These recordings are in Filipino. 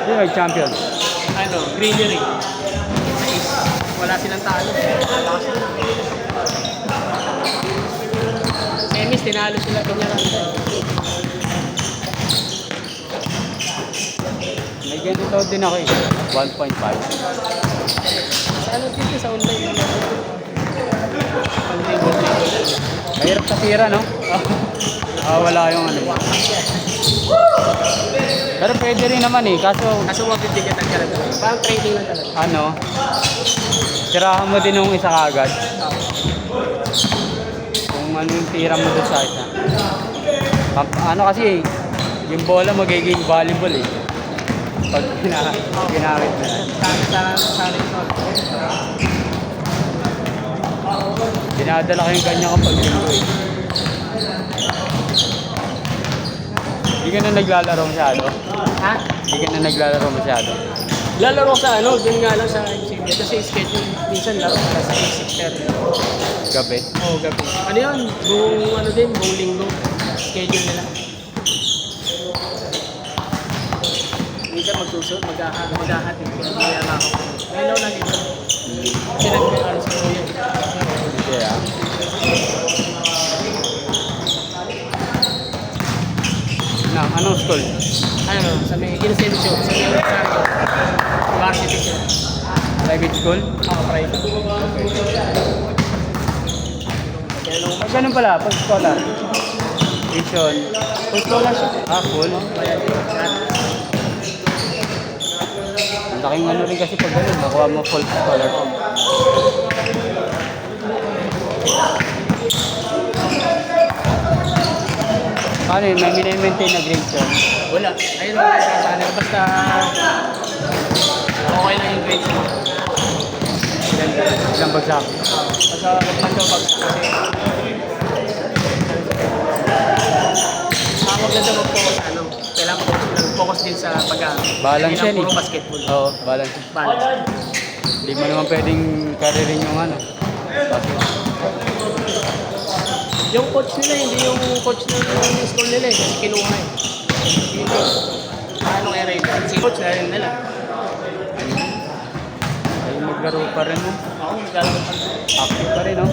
Yung nag-champion. Ano, Greenery. Wala silang talo. Semis, tinalo sila Peñaranda. May ganito din ako eh. 1.5. Ano dito sa online? Mahirap sa tira, no? Wala yung ano. Pero pwede rin naman eh. Kaso wag bibigyan ng karagdag. Parang trading lang talaga. Ano, tirahan mo din yung isa kagad. Kung ano yung tira mo doon sa isa. Ano kasi yung bola magiging volleyball eh. Pag ginamit mo na. Sa resort. Dinadala ko yung ganyan kapag linggo eh. Hindi ka na naglalaro masyado. Ha? Hindi ka na naglalaro masyado. Lalaro sa ano, dun nga lang sa MCB. Kasi schedule, minsan laro ka sa 6:30. Gabi. Oo, gabi. Ano yun? Buong linggo. Schedule nila. Minsan magsusunod, maghahatid. Kaya ako. Ngayon lang ito. Kasi nagkakaroon sa kuya. Yeah. Anong school? Ano, sa may Inocencio, sa may Rosario. Varsity siya. Private school? Ako, private. Ah, ganun pala, pag scholar. Vision. Full scholarship. Full. Ang laking ano rin kasi pag ganun, nakuha mo full scholarship. Paano yun? May maintain na grade yun? Wala. Ayun lang sa ano. Basta okay lang yung grades mo. Ilang bagsak? Basta magmando pag kasi maganda mag-focus ano. Kailangan mag-focus din sa pag-aaral. Balance Hindi lang yan puro eh. basketball. Oo, balance. Balance. Hindi mo naman pwedeng karirin yung ano. Yung coach nila, hindi yung coach ng school nila eh. Kasi kinuha eh. Hindi. Ano kaya rin? Si coach na rin nila. Ay, maglaro pa rin mo. Ako, naglalaro pa rin. Active pa rin, no?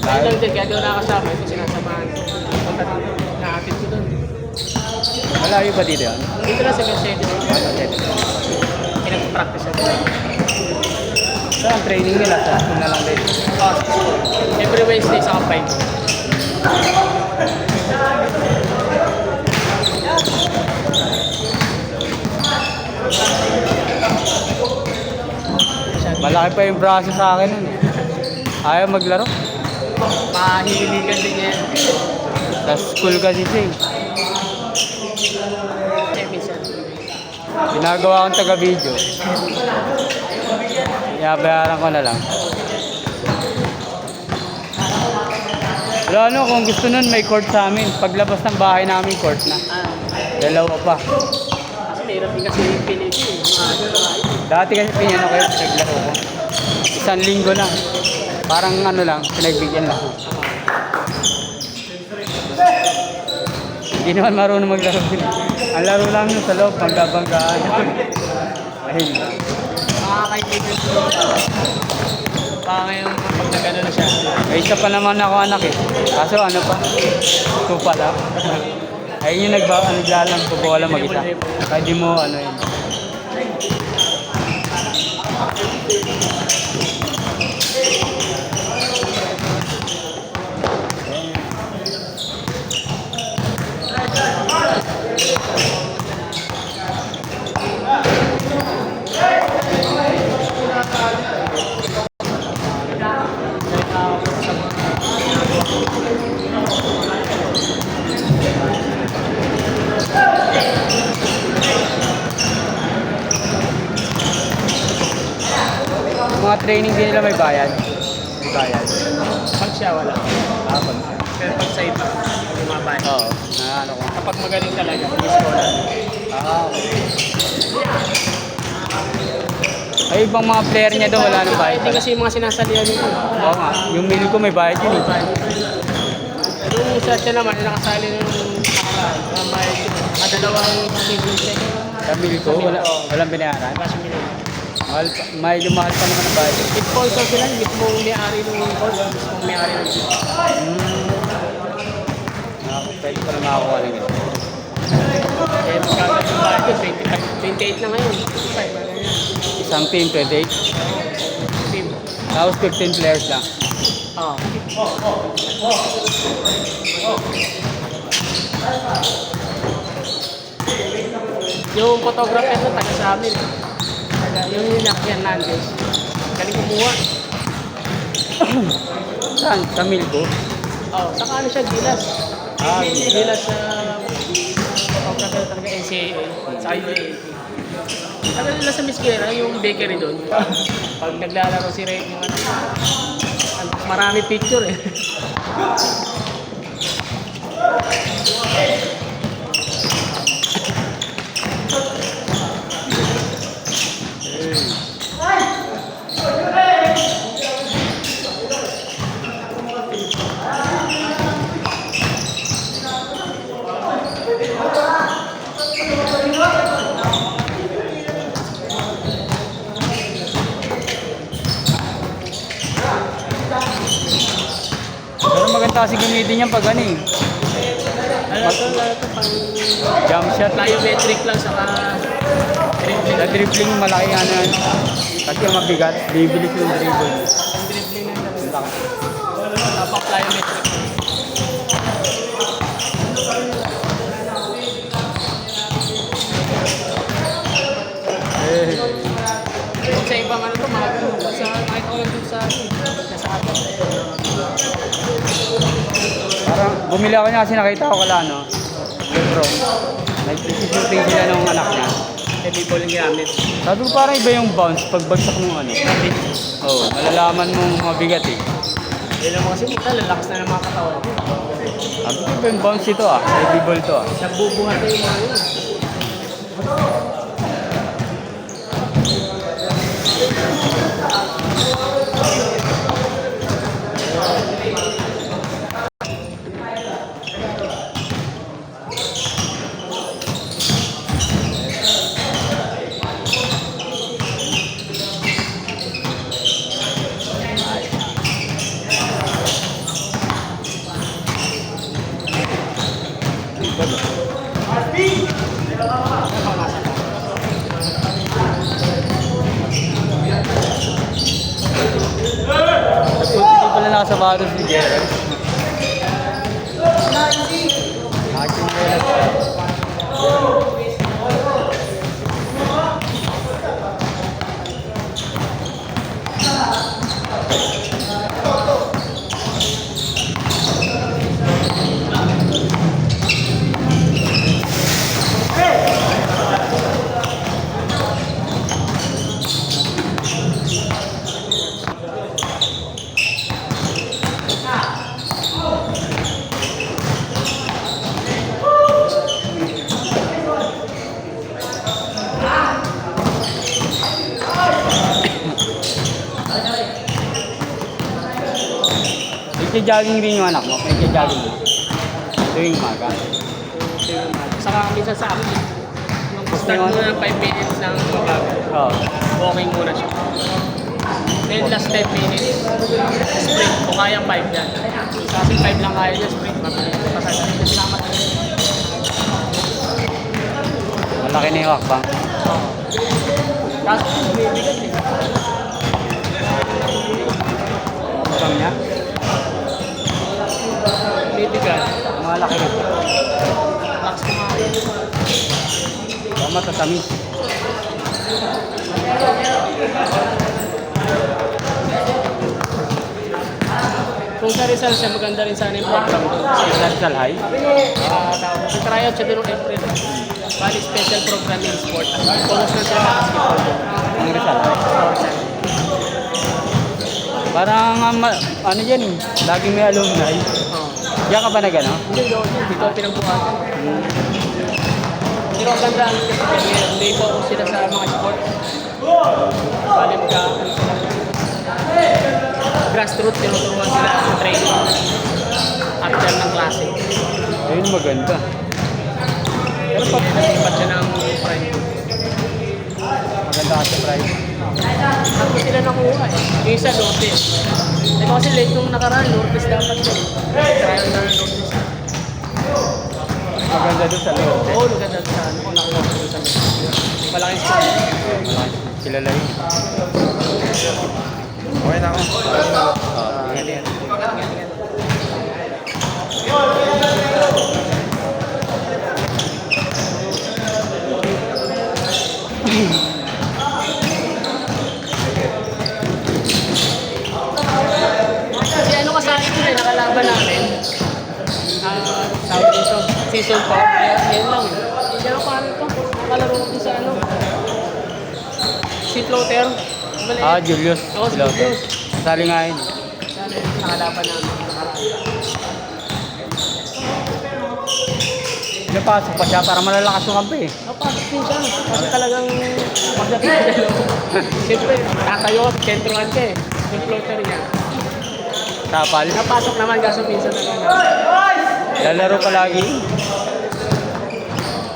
Kaya doon din, kaya doon nakasama. Ito sinasamahan ko. Punta dito. Nahatid ko doon. Malayo ba dito yan? Dito lang sa Mercedes. Mercedes. Pinag-practice ako. So, ang training nila sa school na lang din. Every Wednesday sa Kapay. Malaki pa yung braso sa akin nun eh. Ayaw maglaro. Mahihiligan din yan. Sa school kasi siya eh. Minsan. Ginagawa akong taga-video. Iabayaran ko na lang. Pero ano, kung gusto nun, may court sa amin. Paglabas ng bahay namin, court na. Dalawa pa. Kasi mahirap din kasi yung Pilipinas. Dati kasi pinyano kayo, pinaglaro ko. 1 linggo na. Parang ano lang, pinagbigyan lang. Hindi naman marunong maglaro din. Ang laro lang yun sa loob, bangga-banggaan. Ayun lang. Makakaibigan ko. Baka ngayon pag nagano na siya. Ay, isa pa naman ako anak eh. Kaso ano pa? 2 pa lang. Ayun yung naglalang po wala mag-isa. Kaya di mo ano yun. Mga training din nila may bayad. May bayad. Pag siya wala. Pag Pero pag sa iba, lumabay. oo. Na ano ko. Kapag magaling talaga, hindi scholar. Okay. Ay, ibang mga player niya doon wala nang bayad. Hindi kasi yung mga sinasalihan nito. Oo nga. Yung meal ko may bayad yun eh. Yung isa siya naman, nakasali ng nakaraan. Bayad yun. dalawang single check. Sa Milko, walang binayaran. Kaso million. Medyo mahal pa naman ang bayad. If sponsor sila, mismong may-ari ng coach, mismong may-ari ng team. Pwede pa na makakuha ng ito. Eh, magkakalit yung bayad ko, 28 na ngayon. 25 na ngayon. Isang team, 28. Team. Tapos 15 players lang. Ah. Yung photographer na taga sa amin. Yung Ninakyan Nandes. Galing kumuha. Saan? Sa Milko? Oh, saka ano siya, Gilas. Ah, Gilas sa photographer talaga NCAA. Sa UAAP. Ano nila sa Miskera, yung bakery doon. Pag naglalaro si Ray, yung ano, marami picture eh. Pero maganda kasi gamitin yan pag ano eh. Ano to, pang Jump shot. plyometric lang saka dribbling. Sa dribbling, malaki ano yan. Kasi yung mabigat, bibilis yung dribble. Ang dribbling lang talaga. Tapos plyometric. Eh, Kung sa ibang ano to, mga ganun. Sa nakita ko lang dun sa atin. parang bumili ako niya kasi nakita ko kala ano. Lebron. Nag-shooting sila ng anak niya. Heavy ball yung ginamit. Sabi ko parang iba yung bounce pag bagsak ng ano. Oo, malalaman mong mabigat eh. Yun naman kasi mukha, lalakas na ng mga katawan. Sabi ko iba yung bounce ito ah. Heavy ball to ah. Nagbubuhat na yung mga yun. Nagpunti pala nasa baros ni Gerald. Aking Gerald. Nagja-jogging rin yung anak mo. Nagja-jogging din. Tuwing umaga. Saka minsan sa akin, nung start mo ng 5 minutes ng bago, Oo. walking muna siya. Then last 10 minutes, sprint. Kung kaya 5 yan. Kasi 5 lang kaya niya, sprint. Mabilis. Salamat. Malaki na yung hakbang. Kaso, bibigat eh. Hakbang niya. Bibigat. Malaki na. Relax kumain. Baka matatamis. Kung sa Rizal siya, maganda rin sana yung program doon. Rizal High. Sa tryout siya doon ng April. Bali special program in sport. Focus na sila sa basketball doon. Ang Rizal High. Parang ano yan eh. Laging may alumni. Diyan ka ba na gano'n? Hindi doon. Dito ang pinagbuhatan. Pero ang ganda kasi may focus sila sa mga sports. Bali ka. Grassroots, tinuturuan sila sa training after ng klase. Ayun maganda. Pero pag nasipat siya ng prime. Maganda kasi price. Ako sila nakuha eh. Yung isa Lourdes. Ito kasi late nung nakaraan, Lourdes dapat yun. Trial na Lourdes. Maganda doon sa loob. Oo, maganda sa ano kung nakuha ko sa Lourdes. Malaking school. Kilala yun. Okay na ako. Ingat. Kasi ano kasali ko eh, nakalaban namin. Tawag dito, season 4. Yan lang. Yan ang paano ito. Nakalaro ko sa ano. Si Floater. Maliit. Julius. Oo, si Julius. Sali nga yun. Sana nakalaban namin. Napasok pa siya para malalakas yung kampi eh. Napasok din siya. Kasi talagang pagdating sa dalawa. Siyempre, tatayo ka, sentruhan ka eh. Yung floater niya. Tapal. Napasok naman kaso minsan na lang. Lalaro pa lagi.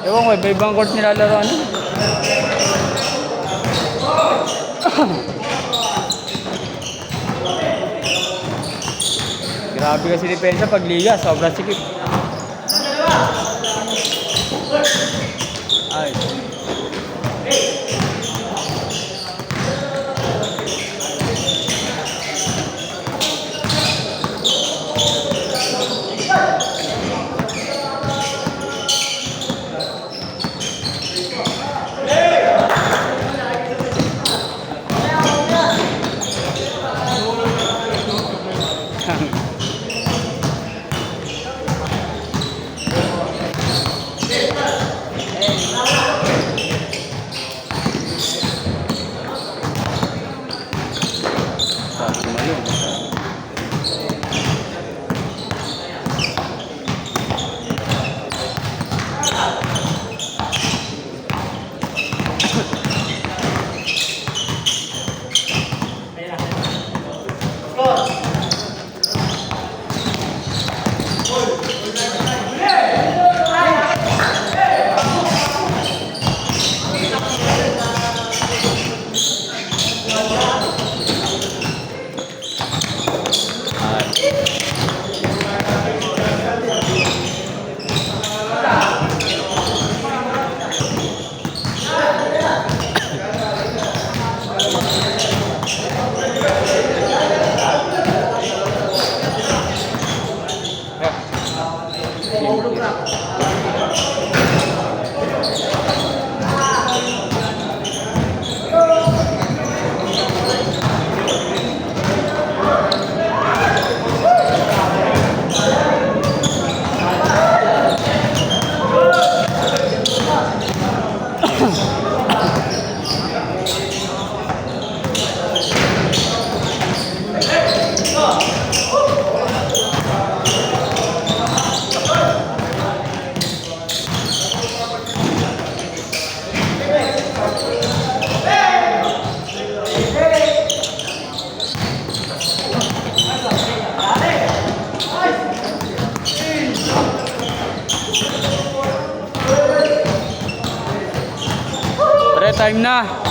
Ewan ko, iba-ibang court nilalaro ano. Grabe kasi depensa pag liga, sobrang sikip. Ay. Sabi malo. Time na.